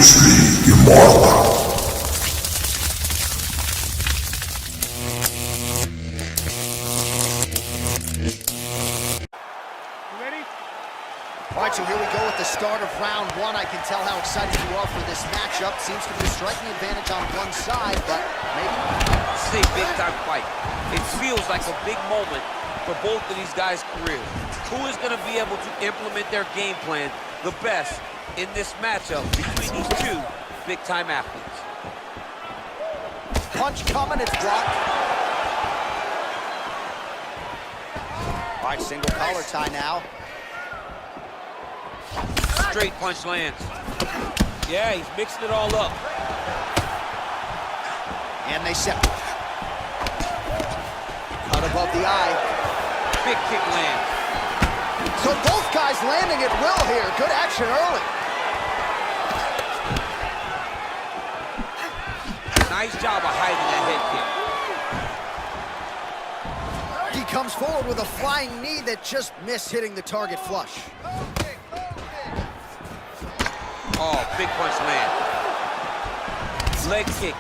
Bruce Lee, immortal. All right, so here we go with the start of round one. I can tell how excited you are for this matchup. Seems to be a striking advantage on one side, but maybe This is a big-time fight. It feels like a big moment for both of these guys' careers. Who is going to be able to implement their game plan the best in this matchup between these two big-time athletes? punch coming, it's blocked. All right, single collar tie now. Straight punch lands. Yeah, he's mixing it all up. And they separate. Cut above the eye. Big kick lands. So both guys landing at will here. Good action early. Nice job of hiding that head kick. He comes forward with a flying knee that just missed hitting the target flush. Oh, big punch land. Leg kick.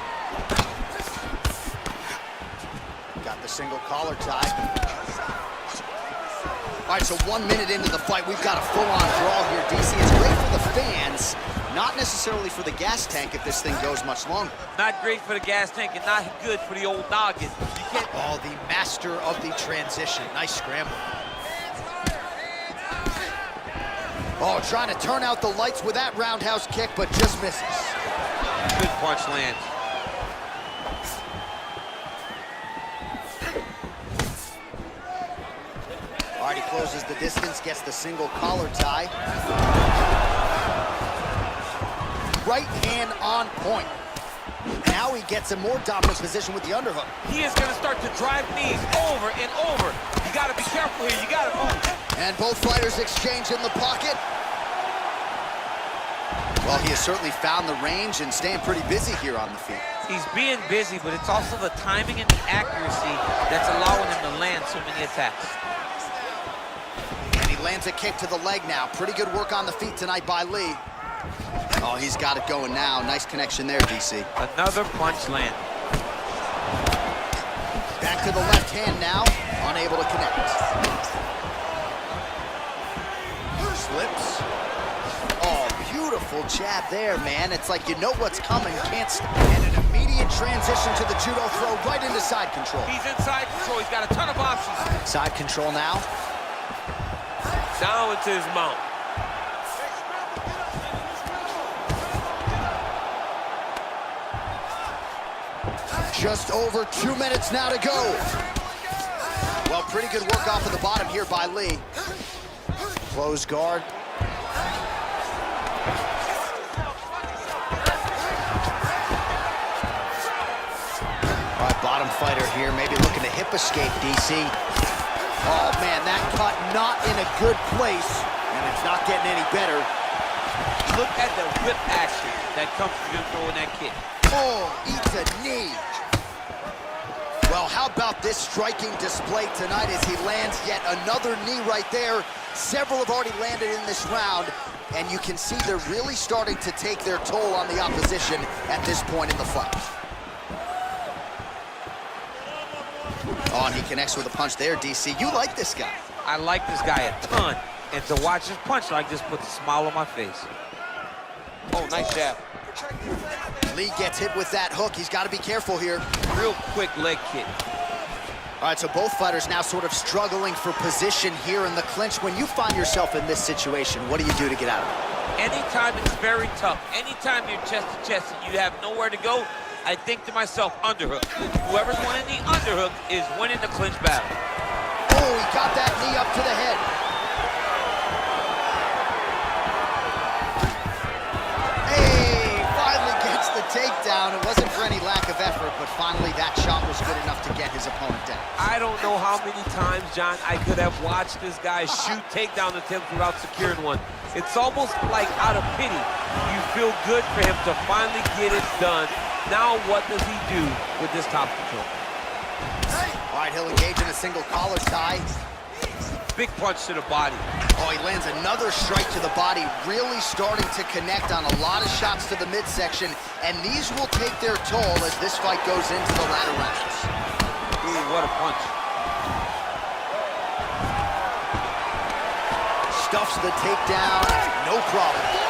Got the single collar tie. All right, so 1 minute into the fight, we've got a full-on brawl here, DC. It's great for the fans, not necessarily for the gas tank if this thing goes much longer. Not great for the gas tank and not good for the old noggin. You can't... Oh, the master of the transition. Nice scramble. Oh, trying to turn out the lights with that roundhouse kick, but just misses. Good punch lands. All right, he closes the distance, gets the single collar tie. Right hand on point. Now he gets a more dominant position with the underhook. He is going to start to drive knees over and over. You got to be careful here. You got to move. And both fighters exchange in the pocket. Well, he has certainly found the range and staying pretty busy here on the feet. He's being busy, but it's also the timing and the accuracy that's allowing him to land so many attacks. And he lands a kick to the leg now. Pretty good work on the feet tonight by Lee. Oh, he's got it going now. Nice connection there, DC. Another punch land. Back to the left hand now. Unable to connect. Slips. Oh, beautiful jab there, man. It's like you know what's coming, can't stop. And an immediate transition to the judo throw right into side control. He's inside control. He's got a ton of options. Side control now. Down into his mount. Just over 2 minutes now to go. Well, pretty good work off of the bottom here by Lee. Close guard. All right, bottom fighter here, maybe looking to hip escape, DC. Oh, man, that cut not in a good place, and it's not getting any better. Look at the whip action that comes from him throwing that kick. Oh, eats a knee. Well, how about this striking display tonight as he lands yet another knee right there. Several have already landed in this round, and you can see they're really starting to take their toll on the opposition at this point in the fight. Oh, and he connects with a punch there, DC. You like this guy. I like this guy a ton, and to watch his punch like this puts a smile on my face. Oh, nice jab. Lee gets hit with that hook. He's got to be careful here. Real quick leg kick. All right, so both fighters now sort of struggling for position here in the clinch. When you find yourself in this situation, what do you do to get out of it? Anytime it's very tough, anytime you're chest to chest and you have nowhere to go, I think to myself, underhook. Whoever's winning the underhook is winning the clinch battle. Oh, he got that knee up to the head. Takedown. It wasn't for any lack of effort, but finally that shot was good enough to get his opponent down. I don't know how many times, John, I could have watched this guy shoot takedown attempts without securing one. It's almost like out of pity. You feel good for him to finally get it done. Now what does he do with this top control? All right, he'll engage in a single collar tie. Big punch to the body. Oh, he lands another strike to the body, really starting to connect on a lot of shots to the midsection, and these will take their toll as this fight goes into the latter rounds. Ooh, what a punch. Stuffs the takedown, no problem.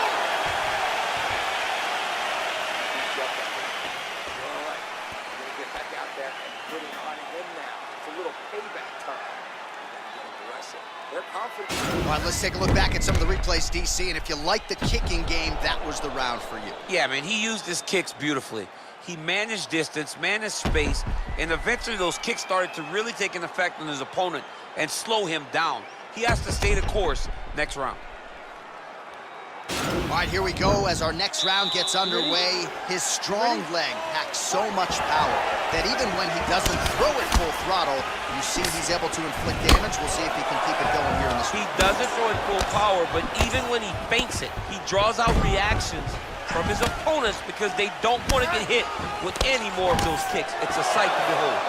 All right, let's take a look back at some of the replays, DC, and if you like the kicking game, that was the round for you. Yeah, man, he used his kicks beautifully. He managed distance, managed space, and eventually those kicks started to really take an effect on his opponent and slow him down. He has to stay the course next round. All right, here we go as our next round gets underway. His strong leg packs so much power that even when he doesn't throw it full throttle, you see he's able to inflict damage. We'll see if he can keep it going here in this round. He doesn't throw it full power, but even when he feints it, he draws out reactions from his opponents because they don't want to get hit with any more of those kicks. It's a sight to behold.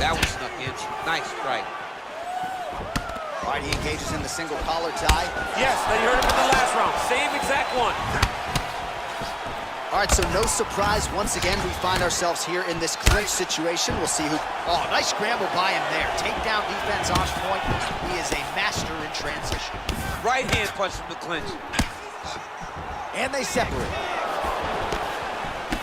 That was snuck in. Nice strike. All right, he engages in the single collar tie. Yes, now you heard him in the last round. Same exact one. All right, so no surprise. Once again, we find ourselves here in this clinch situation. We'll see who... Oh, nice scramble by him there. Takedown defense on point. He is a master in transition. Right hand punch from the clinch. And they separate.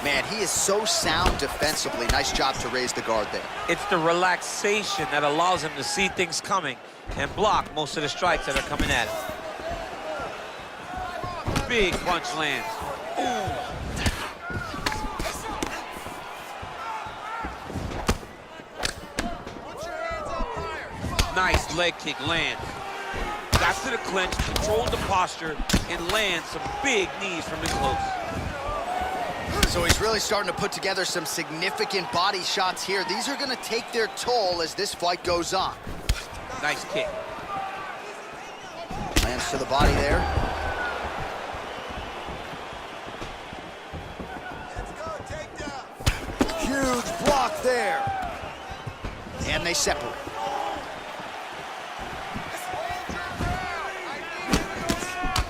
Man, he is so sound defensively. Nice job to raise the guard there. It's the relaxation that allows him to see things coming and block most of the strikes that are coming at him. Big punch lands. Ooh. Nice leg kick lands. Got to the clinch, controlled the posture, and lands some big knees from in close. So he's really starting to put together some significant body shots here. These are going to take their toll as this fight goes on. Nice kick. Lands to the body there. Let's go, takedown. Huge block there. And they separate.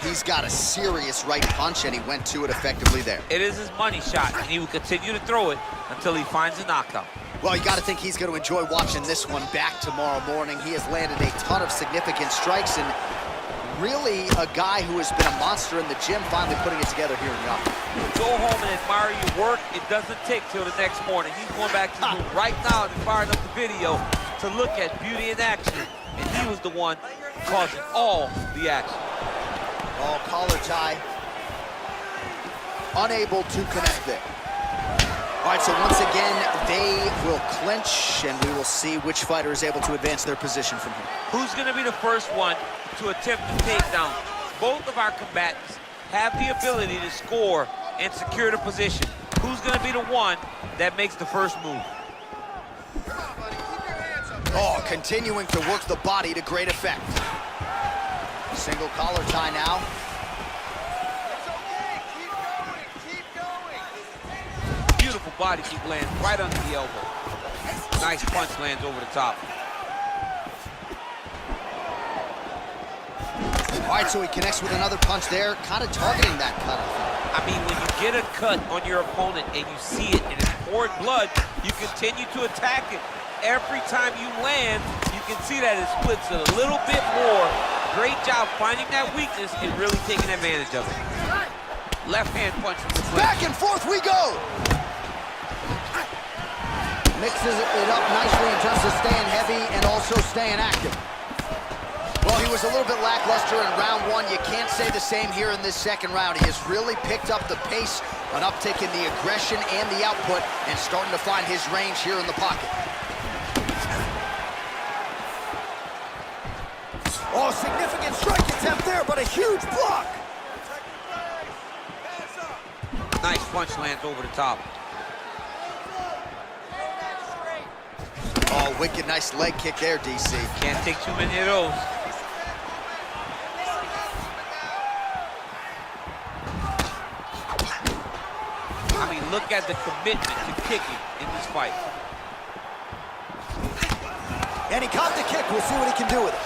He's got a serious right punch, and he went to it effectively there. It is his money shot, and he will continue to throw it until he finds a knockout. Well, you got to think he's going to enjoy watching this one back tomorrow morning. He has landed a ton of significant strikes, and really a guy who has been a monster in the gym, finally putting it together here in Yonkers. Go home and admire your work. It doesn't take till the next morning. He's going back to the room right now and firing up the video to look at beauty in action, and he was the one causing all the action. Oh, collar tie. Unable to connect there. All right, so once again, they will clinch, and we will see which fighter is able to advance their position from here. Who's going to be the first one to attempt the takedown? Both of our combatants have the ability to score and secure the position. Who's going to be the one that makes the first move? Oh, continuing to work the body to great effect. Single collar tie now. It's okay, keep going. Beautiful body kick lands right under the elbow. Nice punch lands over the top. All right, so he connects with another punch there, kind of targeting that cut. I mean, when you get a cut on your opponent and you see it and it's pouring blood, you continue to attack it. Every time you land, you can see that it splits it a little bit more. Great job finding that weakness and really taking advantage of it. Left hand punch from the clinch. Back and forth we go. Mixes it up nicely in terms of staying heavy and also staying active. Well, he was a little bit lackluster in round one. You can't say the same here in this second round. He has really picked up the pace, an uptick in the aggression and the output, and starting to find his range here in the pocket. Oh, significant strike attempt there, but a huge block. Nice punch lands over the top. Oh, wicked nice leg kick there, DC. Can't take too many of those. I mean, look at the commitment to kicking in this fight. And he caught the kick. We'll see what he can do with it.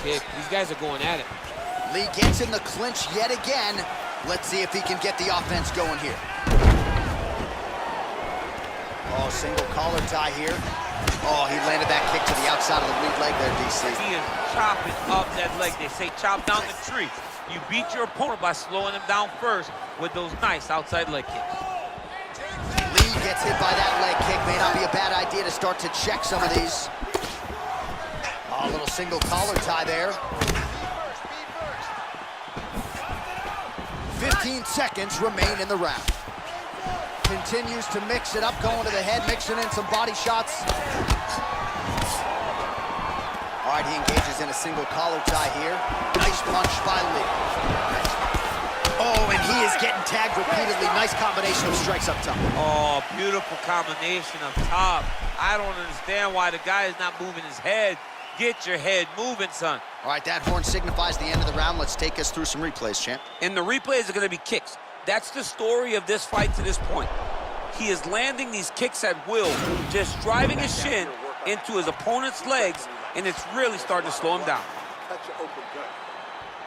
kick. These guys are going at it. Lee gets in the clinch yet again. Let's see if he can get the offense going here. Oh, single collar tie here. Oh, he landed that kick to the outside of the lead leg there, DC. He is chopping up that leg. They say chop down the tree. You beat your opponent by slowing him down first with those nice outside leg kicks. Lee gets hit by that leg kick. May not be a bad idea to start to check some of these. Oh, a little single collar tie there. 15 seconds remain in the round. Continues to mix it up, going to the head, mixing in some body shots. All right, he engages in a single collar tie here. Nice punch by Lee. Oh, and he is getting tagged repeatedly. Nice combination of strikes up top. Oh, beautiful combination up top. I don't understand why the guy is not moving his head. Get your head moving, son. All right, that horn signifies the end of the round. Let's take us through some replays, champ. And the replays are going to be kicks. That's the story of this fight to this point. He is landing these kicks at will, just driving his shin into his opponent's legs, and it's really starting to slow him down.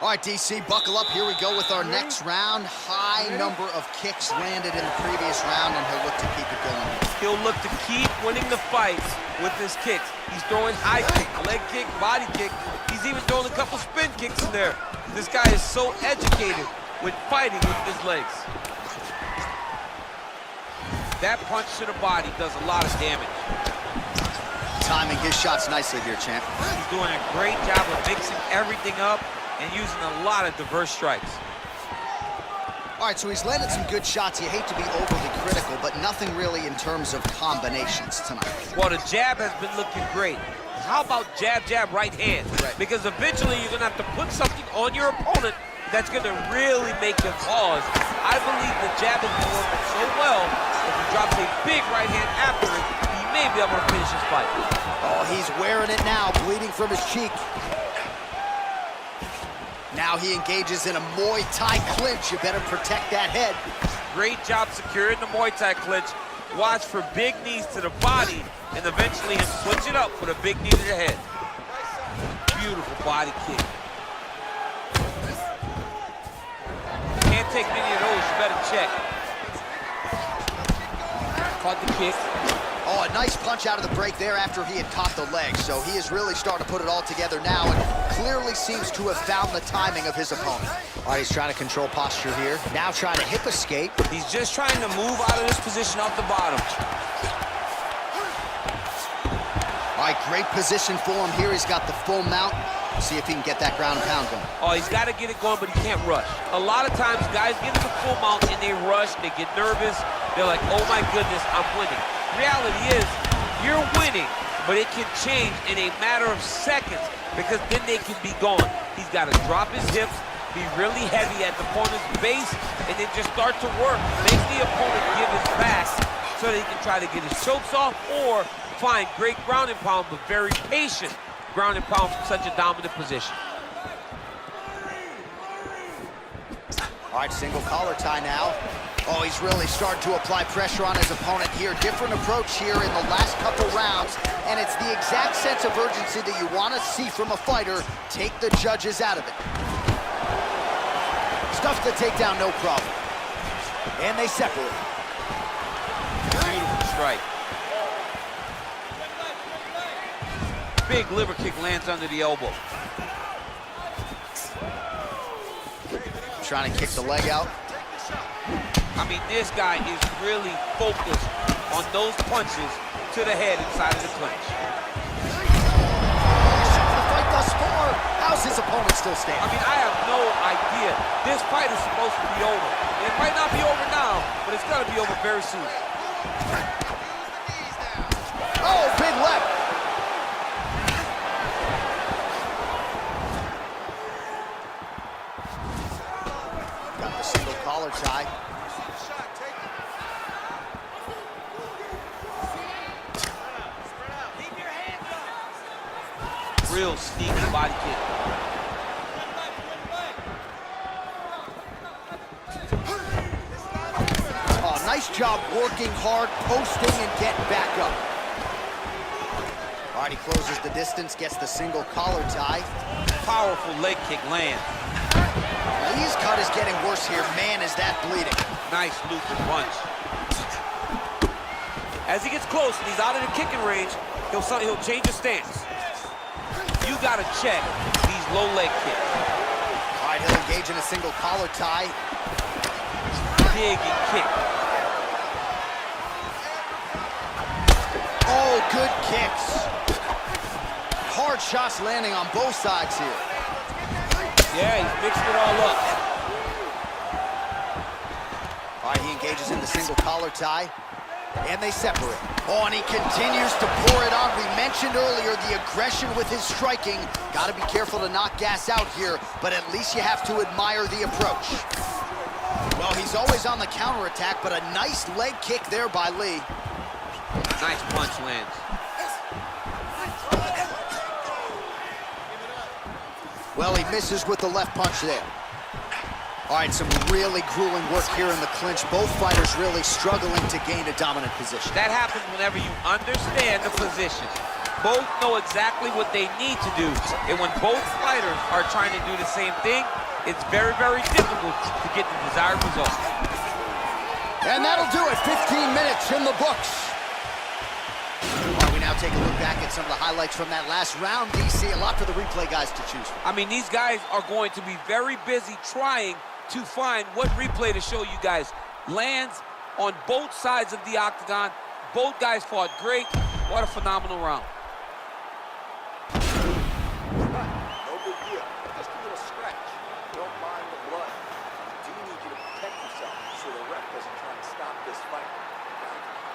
All right, DC, buckle up. Here we go with our next round. High number of kicks landed in the previous round, and he'll look to keep it going. He'll look to keep winning the fights with his kicks. He's throwing high kick, leg kick, body kick. He's even throwing a couple spin kicks in there. This guy is so educated with fighting with his legs. That punch to the body does a lot of damage. Timing his shots nicely here, champ. He's doing a great job of mixing everything up and using a lot of diverse strikes. All right, so he's landed some good shots. You hate to be overly critical, but nothing really in terms of combinations tonight. Well, the jab has been looking great. How about jab, jab, right hand? Right. Because eventually you're going to have to put something on your opponent that's going to really make him pause. I believe the jab has been working so well, if he drops a big right hand after it, he may be able to finish his fight. Oh, he's wearing it now, bleeding from his cheek. Now he engages in a Muay Thai clinch. You better protect that head. Great job securing the Muay Thai clinch. Watch for big knees to the body, and eventually him switch it up with a big knee to the head. Beautiful body kick. Can't take many of those, you better check. Caught the kick. Oh, a nice punch out of the break there after he had caught the leg. So he is really starting to put it all together now and clearly seems to have found the timing of his opponent. All right, he's trying to control posture here. Now trying to hip escape. He's just trying to move out of this position off the bottom. All right, great position for him here. He's got the full mount. See if he can get that ground and pound going. Oh, he's got to get it going, but he can't rush. A lot of times, guys get to the full mount and they rush, they get nervous. They're like, oh my goodness, I'm winning. Reality is, you're winning, but it can change in a matter of seconds because then they can be gone. He's got to drop his hips, be really heavy at the opponent's base, and then just start to work. Make the opponent give his back so that he can try to get his chokes off or find great ground and pound, but very patient ground and pound from such a dominant position. All right, single collar tie now. Oh, he's really starting to apply pressure on his opponent here. Different approach here in the last couple rounds, and it's the exact sense of urgency that you want to see from a fighter. Take the judges out of it. Stuff the takedown, no problem. And they separate. Beautiful strike. Big liver kick lands under the elbow. Trying to kick the leg out. I mean, this guy is really focused on those punches to the head inside of the clinch. The fight thus far, how's his opponent still standing? I mean, I have no idea. This fight is supposed to be over. And it might not be over now, but it's gonna be over very soon. Oh, big left. Got the single collar tie. Real sneaky body kick. Oh, nice job working hard, posting, and getting back up. All right, he closes the distance, gets the single collar tie. powerful leg kick lands. Lee's cut is getting worse here. Man, is that bleeding. Nice looping punch. As he gets close and he's out of the kicking range, he'll change his stance. You gotta check these low leg kicks. All right, he'll engage in a single collar tie. Big and kick. Oh, good kicks. Hard shots landing on both sides here. Yeah, he's mixing it all up. All right, he engages in the single collar tie, and they separate. Oh, and he continues to pour it on. We mentioned earlier the aggression with his striking. Got to be careful to not gas out here, but at least you have to admire the approach. Well, he's always on the counterattack, but a nice leg kick there by Lee. Nice punch lands. Well, he misses with the left punch there. All right, some really grueling work here in the clinch. Both fighters really struggling to gain a dominant position. That happens whenever you understand the position. Both know exactly what they need to do. And when both fighters are trying to do the same thing, it's very, very difficult to get the desired result. And that'll do it. 15 minutes in the books. All right, we now take a look back at some of the highlights from that last round, DC. A lot for the replay guys to choose from. I mean, these guys are going to be very busy trying to find what replay to show you guys. Lands on both sides of the octagon. Both guys fought great. What a phenomenal round. No big deal. Just a little scratch. Don't mind the blood. Do need you to protect yourself so the ref doesn't try and stop this fight.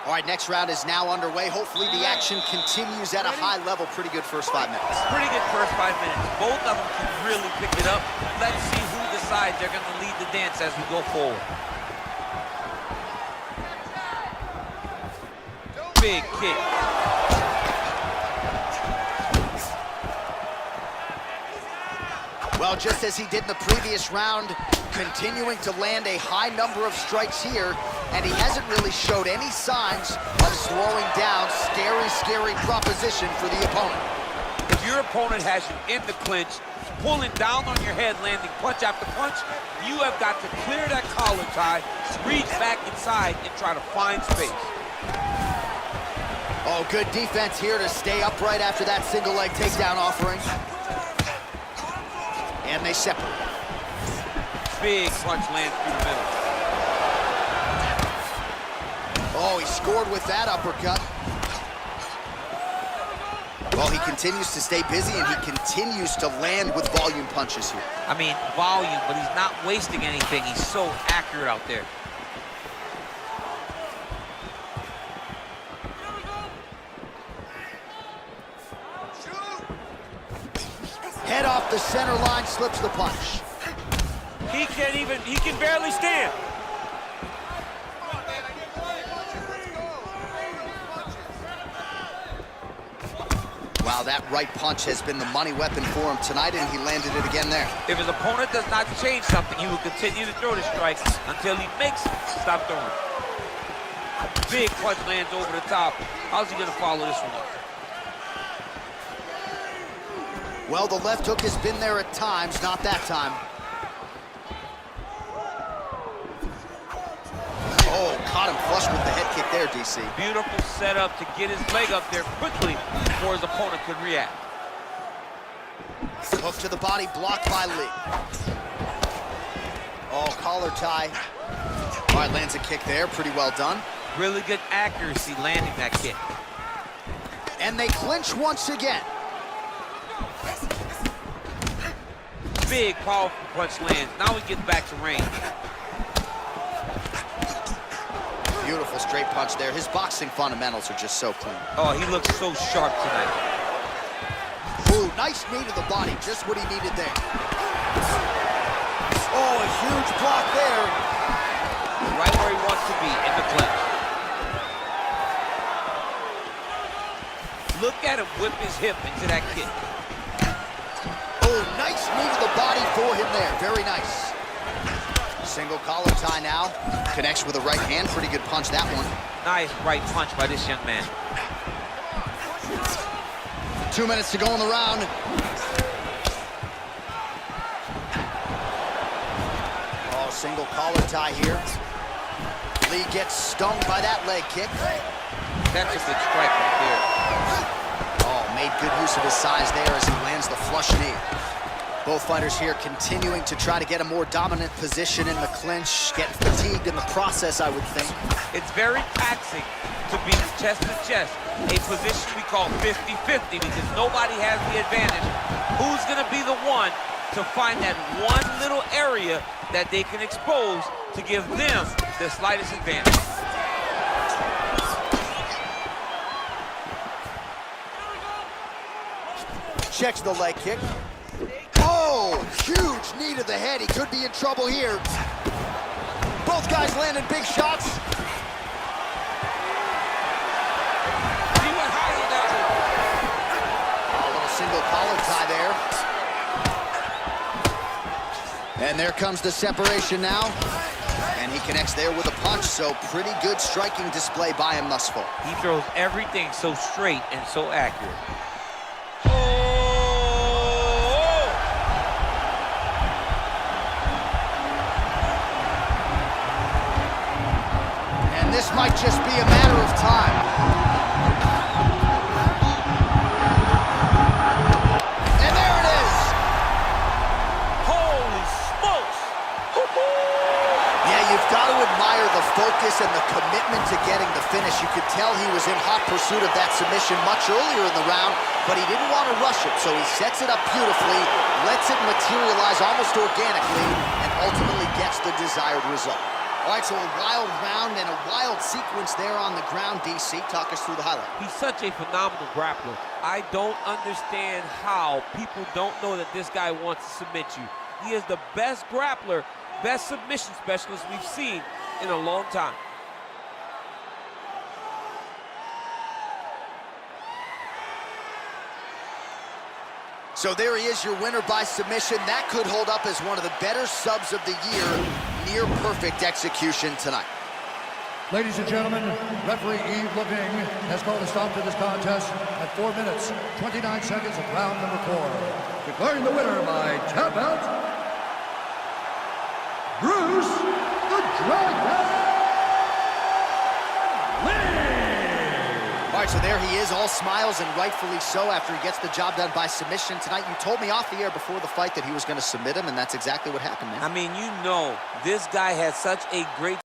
All right, next round is now underway. Hopefully the action continues at a high level. Pretty good first 5 minutes. Pretty good first 5 minutes. Both of them can really pick it up. Let's see who decides they're going to lead the dance as we go forward. Big kick. Well, just as he did in the previous round, continuing to land a high number of strikes here, and he hasn't really showed any signs of slowing down. Scary, scary proposition for the opponent. If your opponent has you in the clinch, pulling down on your head, landing punch after punch, you have got to clear that collar tie, reach back inside, and try to find space. Oh, good defense here to stay upright after that single leg takedown offering. And they separate. Big punch lands through the middle. Oh, he scored with that uppercut. Well, he continues to stay busy, and he continues to land with volume punches here. I mean, volume, but he's not wasting anything. He's so accurate out there. Head off the center line, slips the punch. He can barely stand. Wow, that right punch has been the money weapon for him tonight, and he landed it again there. If his opponent does not change something, he will continue to throw the strikes until he makes it stop throwing. Big punch lands over the top. How's he going to follow this one up? Well, the left hook has been there at times, not that time. Oh, caught him flush with the head kick there, DC. Beautiful setup to get his leg up there quickly before his opponent could react. Hook to the body, blocked by Lee. Oh, collar tie. All right, lands a kick there, pretty well done. Really good accuracy landing that kick. And they clinch once again. Big, powerful punch lands. Now he gets back to range. Beautiful straight punch there. His boxing fundamentals are just so clean. Oh, he looks so sharp tonight. Ooh, nice knee to the body. Just what he needed there. Oh, a huge block there. Right where he wants to be, in the clinch. Look at him whip his hip into that kick. Oh, nice knee to the body for him there. Very nice. Single collar tie now. Connects with a right hand. Pretty good punch, that one. Nice right punch by this young man. 2 minutes to go in the round. single collar tie here. Lee gets stung by that leg kick. That's a good strike right there. Oh, made good use of his size there as he lands the flush knee. Both fighters here continuing to try to get a more dominant position in the clinch, getting fatigued in the process, I would think. It's very taxing to be chest to chest, a position we call 50-50 because nobody has the advantage. Who's gonna be the one to find that one little area that they can expose to give them the slightest advantage? Checks the leg kick. Oh, huge knee to the head. He could be in trouble here. Both guys landing big shots. He went high on that one. A little single collar tie there. And there comes the separation now. And he connects there with a punch, so pretty good striking display by him thus far. He throws everything so straight and so accurate. This might just be a matter of time. And there it is. Holy smokes. Yeah, you've got to admire the focus and the commitment to getting the finish. You could tell he was in hot pursuit of that submission much earlier in the round, but he didn't want to rush it, so he sets it up beautifully, lets it materialize almost organically, and ultimately gets the desired result. All right, so a wild round and a wild sequence there on the ground. DC, talk us through the highlight. He's such a phenomenal grappler. I don't understand how people don't know that this guy wants to submit you. He is the best grappler, best submission specialist we've seen in a long time. So there he is, your winner by submission. That could hold up as one of the better subs of the year. Near perfect execution tonight. Ladies and gentlemen, referee Yves Leving has called a stop to this contest at 4 minutes, 29 seconds of round number 4. Declaring the winner by tap out, Bruce the Dragon Lee! All right, so there he is, all smiles and rightfully so after he gets the job done by submission tonight. You told me off the air before the fight that he was going to submit him, and that's exactly what happened, man. I mean, you know, this guy has such a great